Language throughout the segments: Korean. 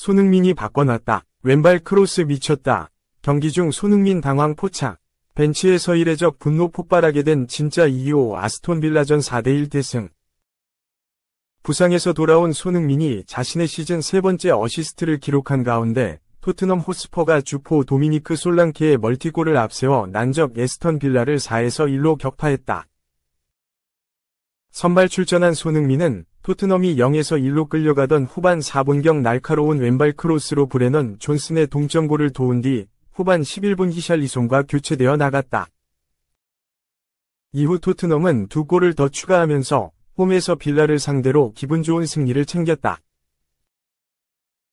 손흥민이 바꿔놨다. 왼발 크로스 미쳤다. 경기 중 손흥민 당황 포착. 벤치에서 이례적 분노 폭발하게 된 진짜 이유 아스톤 빌라전 4대1 대승. 부상에서 돌아온 손흥민이 자신의 시즌 세 번째 어시스트를 기록한 가운데 토트넘 호스퍼가 주포 도미니크 솔랑케의 멀티골을 앞세워 난적 에스턴 빌라를 4에서 1로 격파했다. 선발 출전한 손흥민은 토트넘이 0에서 1로 끌려가던 후반 4분경 날카로운 왼발 크로스로 브레넌 존슨의 동점골을 도운 뒤 후반 11분 히샬리송과 교체되어 나갔다. 이후 토트넘은 2골을 더 추가하면서 홈에서 빌라를 상대로 기분 좋은 승리를 챙겼다.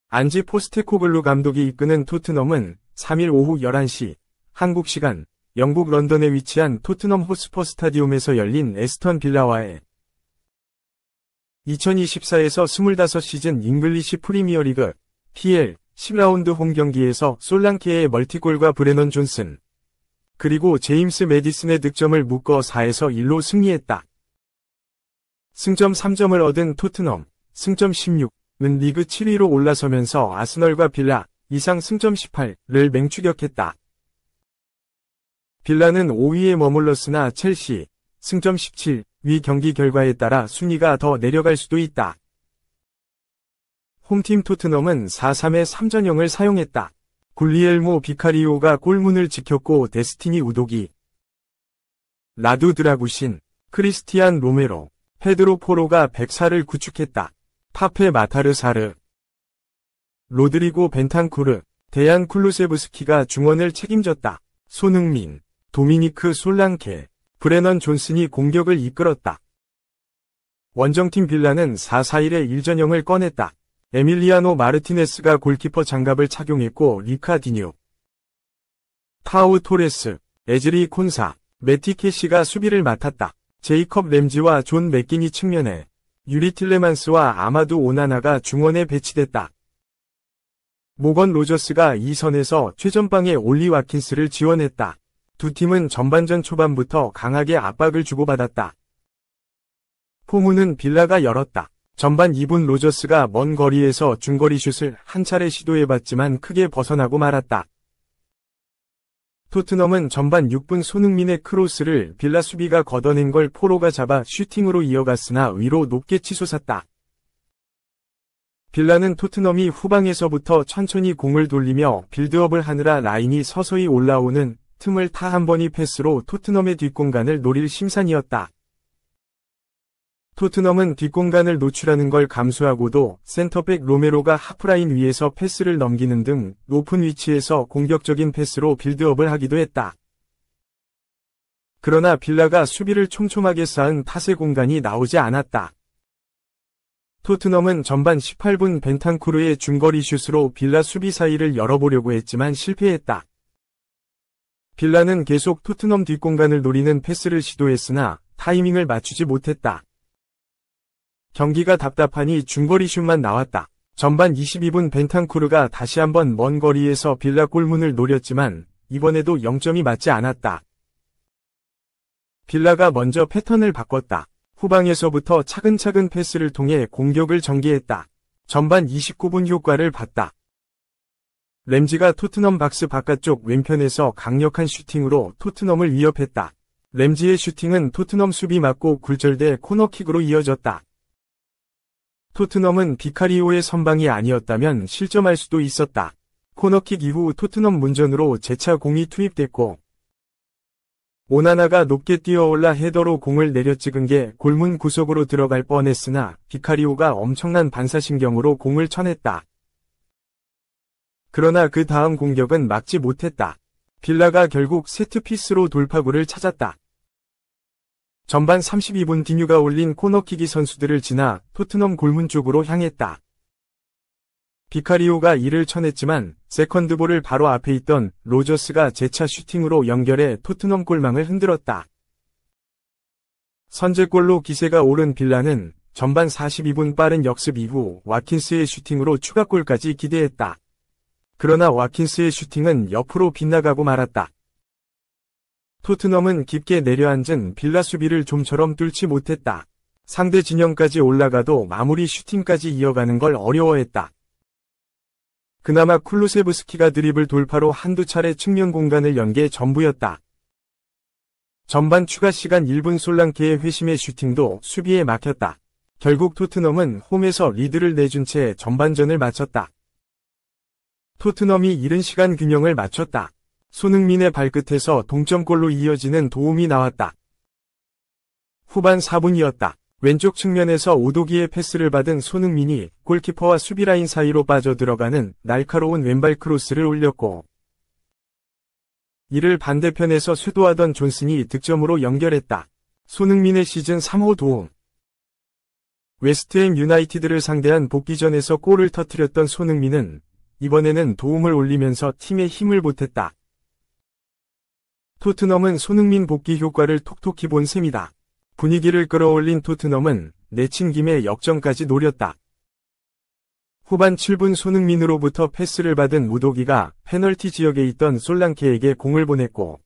안지 포스테코글루 감독이 이끄는 토트넘은 3일 오후 11시 한국 시간 영국 런던에 위치한 토트넘 호스퍼 스타디움에서 열린 에스턴 빌라와의 2024에서 25시즌 잉글리시 프리미어리그 PL 10라운드 홈 경기에서 솔랑케의 멀티골과 브레넌 존슨 그리고 제임스 매디슨의 득점을 묶어 4에서 1로 승리했다. 승점 3점을 얻은 토트넘, 승점 16은 리그 7위로 올라서면서 아스널과 빌라, 이상 승점 18를 맹추격했다. 빌라는 5위에 머물렀으나 첼시, 승점 17위 경기 결과에 따라 순위가 더 내려갈 수도 있다. 홈팀 토트넘은 4-3의 3전형을 사용했다. 굴리엘모 비카리오가 골문을 지켰고 데스티니 우도기, 라두 드라구신, 크리스티안 로메로, 페드로 포로가 백사를 구축했다. 파페 마타르사르, 로드리고 벤탄쿠르, 데얀 쿨루세브스키가 중원을 책임졌다. 손흥민, 도미니크 솔랑케, 브레넌 존슨이 공격을 이끌었다. 원정팀 빌라는 4-4-1의 1전형을 꺼냈다. 에밀리아노 마르티네스가 골키퍼 장갑을 착용했고 리카디뉴, 타우 토레스, 에즈리 콘사, 매티 캐시가 수비를 맡았다. 제이컵 램지와 존 맥기니 측면에 유리 틸레만스와 아마두 오나나가 중원에 배치됐다. 모건 로저스가 이 선에서 최전방에 올리 와킨스를 지원했다. 두 팀은 전반전 초반부터 강하게 압박을 주고받았다. 포문은 빌라가 열었다. 전반 2분 로저스가 먼 거리에서 중거리 슛을 한 차례 시도해봤지만 크게 벗어나고 말았다. 토트넘은 전반 6분 손흥민의 크로스를 빌라 수비가 걷어낸 걸 포로가 잡아 슈팅으로 이어갔으나 위로 높게 치솟았다. 빌라는 토트넘이 후방에서부터 천천히 공을 돌리며 빌드업을 하느라 라인이 서서히 올라오는 틈을 타 한 번의 패스로 토트넘의 뒷공간을 노릴 심산이었다. 토트넘은 뒷공간을 노출하는 걸 감수하고도 센터백 로메로가 하프라인 위에서 패스를 넘기는 등 높은 위치에서 공격적인 패스로 빌드업을 하기도 했다. 그러나 빌라가 수비를 촘촘하게 쌓은 탓의 공간이 나오지 않았다. 토트넘은 전반 18분 벤탄쿠르의 중거리 슛으로 빌라 수비 사이를 열어보려고 했지만 실패했다. 빌라는 계속 토트넘 뒷공간을 노리는 패스를 시도했으나 타이밍을 맞추지 못했다. 경기가 답답하니 중거리 슛만 나왔다. 전반 22분 벤탄쿠르가 다시 한번 먼 거리에서 빌라 골문을 노렸지만 이번에도 0점이 맞지 않았다. 빌라가 먼저 패턴을 바꿨다. 후방에서부터 차근차근 패스를 통해 공격을 전개했다. 전반 29분 효과를 봤다. 램지가 토트넘 박스 바깥쪽 왼편에서 강력한 슈팅으로 토트넘을 위협했다. 램지의 슈팅은 토트넘 수비 맞고 굴절돼 코너킥으로 이어졌다. 토트넘은 비카리오의 선방이 아니었다면 실점할 수도 있었다. 코너킥 이후 토트넘 문전으로 재차 공이 투입됐고 오나나가 높게 뛰어올라 헤더로 공을 내려찍은 게 골문 구석으로 들어갈 뻔했으나 비카리오가 엄청난 반사신경으로 공을 쳐냈다. 그러나 그 다음 공격은 막지 못했다. 빌라가 결국 세트피스로 돌파구를 찾았다. 전반 32분 디뉴가 올린 코너킥이 선수들을 지나 토트넘 골문 쪽으로 향했다. 비카리오가 이를 쳐냈지만 세컨드볼을 바로 앞에 있던 로저스가 재차 슈팅으로 연결해 토트넘 골망을 흔들었다. 선제골로 기세가 오른 빌라는 전반 42분 빠른 역습 이후 와킨스의 슈팅으로 추가골까지 기대했다. 그러나 와킨스의 슈팅은 옆으로 빗나가고 말았다. 토트넘은 깊게 내려앉은 빌라 수비를 좀처럼 뚫지 못했다. 상대 진영까지 올라가도 마무리 슈팅까지 이어가는 걸 어려워했다. 그나마 쿨루세브스키가 드리블 돌파로 한두 차례 측면 공간을 연 게 전부였다. 전반 추가 시간 1분 솔랑케의 회심의 슈팅도 수비에 막혔다. 결국 토트넘은 홈에서 리드를 내준 채 전반전을 마쳤다. 토트넘이 이른 시간 균형을 맞췄다. 손흥민의 발끝에서 동점골로 이어지는 도움이 나왔다. 후반 4분이었다. 왼쪽 측면에서 오도기의 패스를 받은 손흥민이 골키퍼와 수비라인 사이로 빠져들어가는 날카로운 왼발 크로스를 올렸고, 이를 반대편에서 쇄도하던 존슨이 득점으로 연결했다. 손흥민의 시즌 3호 도움. 웨스트햄 유나이티드를 상대한 복귀전에서 골을 터뜨렸던 손흥민은 이번에는 도움을 올리면서 팀에 힘을 보탰다. 토트넘은 손흥민 복귀 효과를 톡톡히 본 셈이다. 분위기를 끌어올린 토트넘은 내친 김에 역전까지 노렸다. 후반 7분 손흥민으로부터 패스를 받은 우도기가 페널티 지역에 있던 솔랑케에게 공을 보냈고,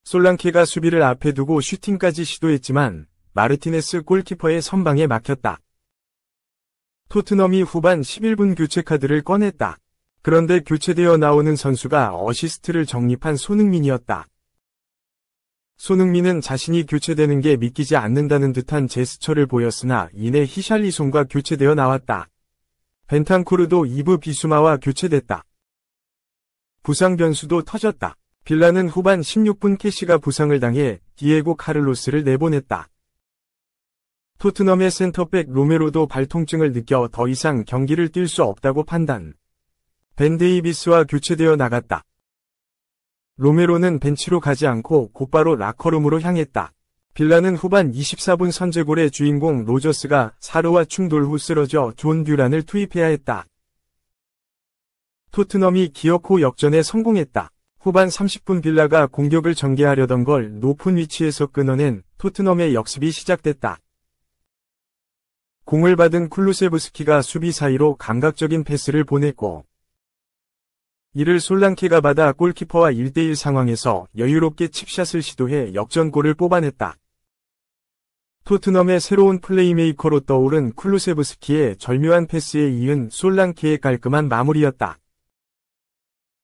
솔랑케가 수비를 앞에 두고 슈팅까지 시도했지만 마르티네스 골키퍼의 선방에 막혔다. 토트넘이 후반 11분 교체 카드를 꺼냈다. 그런데 교체되어 나오는 선수가 어시스트를 적립한 손흥민이었다. 손흥민은 자신이 교체되는 게 믿기지 않는다는 듯한 제스처를 보였으나 이내 히샬리송과 교체되어 나왔다. 벤탄쿠르도 이브 비수마와 교체됐다. 부상 변수도 터졌다. 빌라는 후반 16분 캐시가 부상을 당해 디에고 카를로스를 내보냈다. 토트넘의 센터백 로메로도 발통증을 느껴 더 이상 경기를 뛸 수 없다고 판단. 벤 데이비스와 교체되어 나갔다. 로메로는 벤치로 가지 않고 곧바로 라커룸으로 향했다. 빌라는 후반 24분 선제골의 주인공 로저스가 사르와 충돌 후 쓰러져 존 듀란을 투입해야 했다. 토트넘이 기어코 역전에 성공했다. 후반 30분 빌라가 공격을 전개하려던 걸 높은 위치에서 끊어낸 토트넘의 역습이 시작됐다. 공을 받은 쿨루세브스키가 수비 사이로 감각적인 패스를 보냈고, 이를 솔랑케가 받아 골키퍼와 1대1 상황에서 여유롭게 칩샷을 시도해 역전골을 뽑아냈다. 토트넘의 새로운 플레이메이커로 떠오른 쿨루세브스키의 절묘한 패스에 이은 솔랑케의 깔끔한 마무리였다.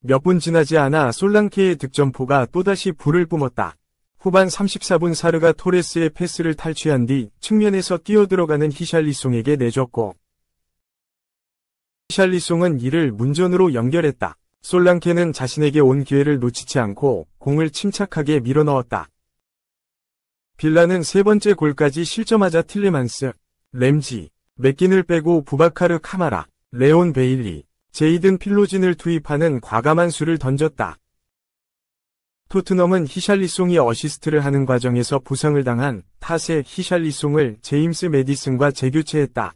몇 분 지나지 않아 솔랑케의 득점포가 또다시 불을 뿜었다. 후반 34분 사르가 토레스의 패스를 탈취한 뒤 측면에서 뛰어들어가는 히샬리송에게 내줬고, 히샬리송은 이를 문전으로 연결했다. 솔랑케는 자신에게 온 기회를 놓치지 않고 공을 침착하게 밀어넣었다. 빌라는 세 번째 골까지 실점하자 틸레만스, 램지, 맥긴을 빼고 부바카르 카마라, 레온 베일리, 제이든 필로진을 투입하는 과감한 수를 던졌다. 토트넘은 히샬리송이 어시스트를 하는 과정에서 부상을 당한 탓에 히샬리송을 제임스 메디슨과 재교체했다.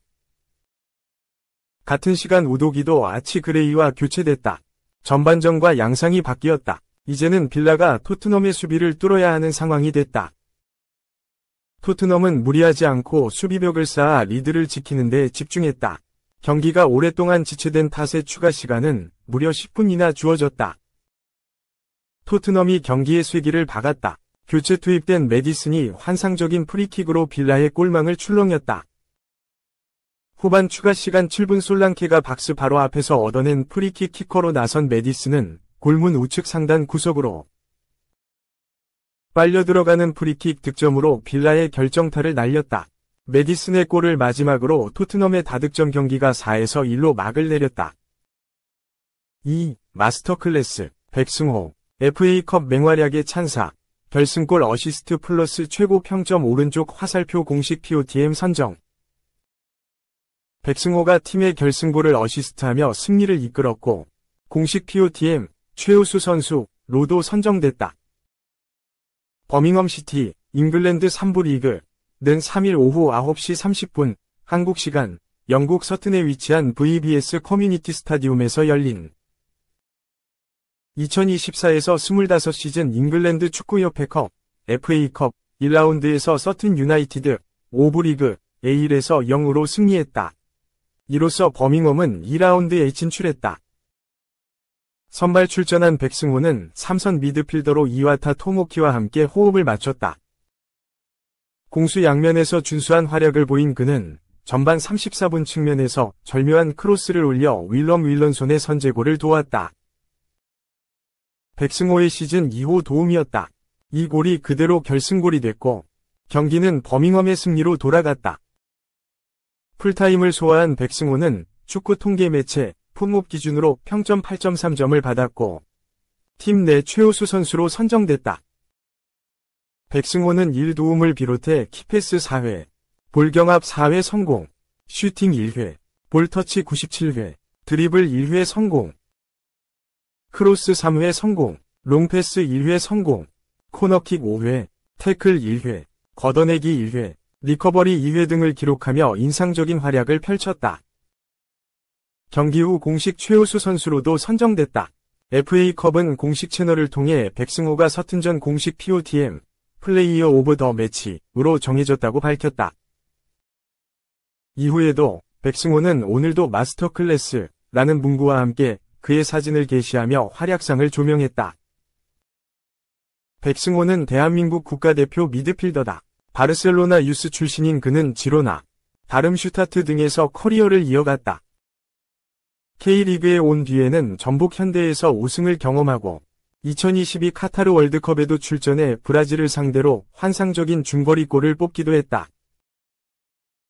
같은 시간 우도기도 아치 그레이와 교체됐다. 전반전과 양상이 바뀌었다. 이제는 빌라가 토트넘의 수비를 뚫어야 하는 상황이 됐다. 토트넘은 무리하지 않고 수비벽을 쌓아 리드를 지키는 데 집중했다. 경기가 오랫동안 지체된 탓에 추가 시간은 무려 10분이나 주어졌다. 토트넘이 경기의 쇠기를 박았다. 교체 투입된 메디슨이 환상적인 프리킥으로 빌라의 골망을 출렁였다. 후반 추가 시간 7분 솔랑케가 박스 바로 앞에서 얻어낸 프리킥 키커로 나선 메디슨은 골문 우측 상단 구석으로 빨려 들어가는 프리킥 득점으로 빌라의 결정타를 날렸다. 메디슨의 골을 마지막으로 토트넘의 다득점 경기가 4에서 1로 막을 내렸다. 2. 마스터클래스 백승호 FA컵 맹활약의 찬사 결승골 어시스트 플러스 최고 평점 오른쪽 화살표 공식 POTM 선정. 백승호가 팀의 결승골을 어시스트하며 승리를 이끌었고 공식 POTM 최우수 선수로도 선정됐다. 버밍엄 시티 잉글랜드 3부 리그는 3일 오후 9시 30분 한국 시간 영국 서튼에 위치한 VBS 커뮤니티 스타디움에서 열린 2024에서 25시즌 잉글랜드 축구협회컵 FA컵 1라운드에서 서튼 유나이티드 5부 리그 A1에서 0으로 승리했다. 이로써 버밍엄은 2라운드에 진출했다. 선발 출전한 백승호는 삼선 미드필더로 이와타 토모키와 함께 호흡을 맞췄다. 공수 양면에서 준수한 활약을 보인 그는 전반 34분 측면에서 절묘한 크로스를 올려 윌런손의 선제골을 도왔다. 백승호의 시즌 2호 도움이었다. 이 골이 그대로 결승골이 됐고 경기는 버밍엄의 승리로 돌아갔다. 풀타임을 소화한 백승호는 축구 통계 매체 풋몹 기준으로 평점 8.3점을 받았고 팀 내 최우수 선수로 선정됐다. 백승호는 1도움을 비롯해 키패스 4회, 볼경합 4회 성공, 슈팅 1회, 볼터치 97회, 드리블 1회 성공, 크로스 3회 성공, 롱패스 1회 성공, 코너킥 5회, 태클 1회, 걷어내기 1회, 리커버리 2회 등을 기록하며 인상적인 활약을 펼쳤다. 경기 후 공식 최우수 선수로도 선정됐다. FA컵은 공식 채널을 통해 백승호가 서튼전 공식 POTM, 플레이어 오브 더 매치로 정해졌다고 밝혔다. 이후에도 백승호는 오늘도 마스터 클래스라는 문구와 함께 그의 사진을 게시하며 활약상을 조명했다. 백승호는 대한민국 국가대표 미드필더다. 바르셀로나 유스 출신인 그는 지로나, 다름슈타트 등에서 커리어를 이어갔다. K리그에 온 뒤에는 전북 현대에서 우승을 경험하고 2022 카타르 월드컵에도 출전해 브라질을 상대로 환상적인 중거리골을 뽑기도 했다.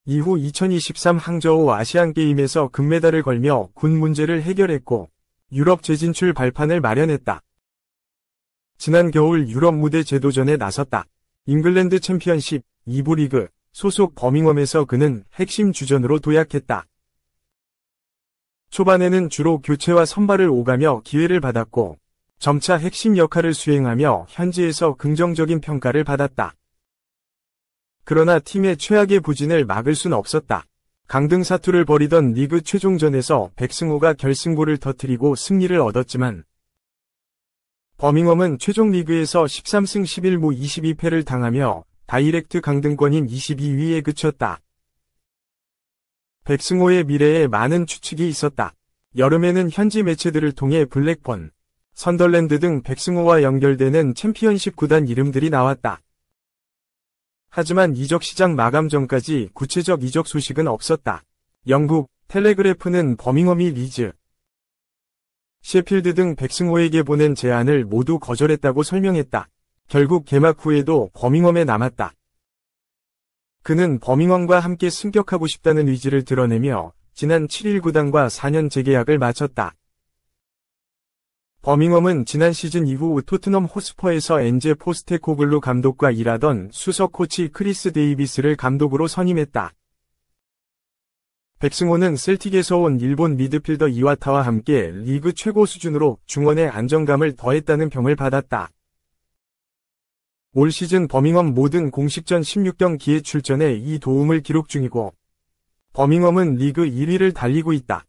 이후 2023 항저우 아시안게임에서 금메달을 걸며 군 문제를 해결했고 유럽 재진출 발판을 마련했다. 지난 겨울 유럽 무대 재도전에 나섰다. 잉글랜드 챔피언십 2부 리그 소속 버밍엄에서 그는 핵심 주전으로 도약했다. 초반에는 주로 교체와 선발을 오가며 기회를 받았고 점차 핵심 역할을 수행하며 현지에서 긍정적인 평가를 받았다. 그러나 팀의 최악의 부진을 막을 순 없었다. 강등 사투를 벌이던 리그 최종전에서 백승호가 결승골을 터뜨리고 승리를 얻었지만 버밍엄은 최종 리그에서 13승 11무 22패를 당하며 다이렉트 강등권인 22위에 그쳤다. 백승호의 미래에 많은 추측이 있었다. 여름에는 현지 매체들을 통해 블랙번, 선덜랜드 등 백승호와 연결되는 챔피언십 구단 이름들이 나왔다. 하지만 이적 시장 마감 전까지 구체적 이적 소식은 없었다. 영국 텔레그래프는 버밍엄이 리즈, 셰필드 등 백승호에게 보낸 제안을 모두 거절했다고 설명했다. 결국 개막 후에도 버밍엄에 남았다. 그는 버밍엄과 함께 승격하고 싶다는 의지를 드러내며 지난 7일 구단과 4년 재계약을 마쳤다. 버밍엄은 지난 시즌 이후 토트넘 호스퍼에서 엔제 포스테코글루 감독과 일하던 수석 코치 크리스 데이비스를 감독으로 선임했다. 백승호는 셀틱에서 온 일본 미드필더 이와타와 함께 리그 최고 수준으로 중원의 안정감을 더했다는 평을 받았다. 올 시즌 버밍엄 모든 공식전 16경기에 출전해 이 도움을 기록 중이고 버밍엄은 리그 1위를 달리고 있다.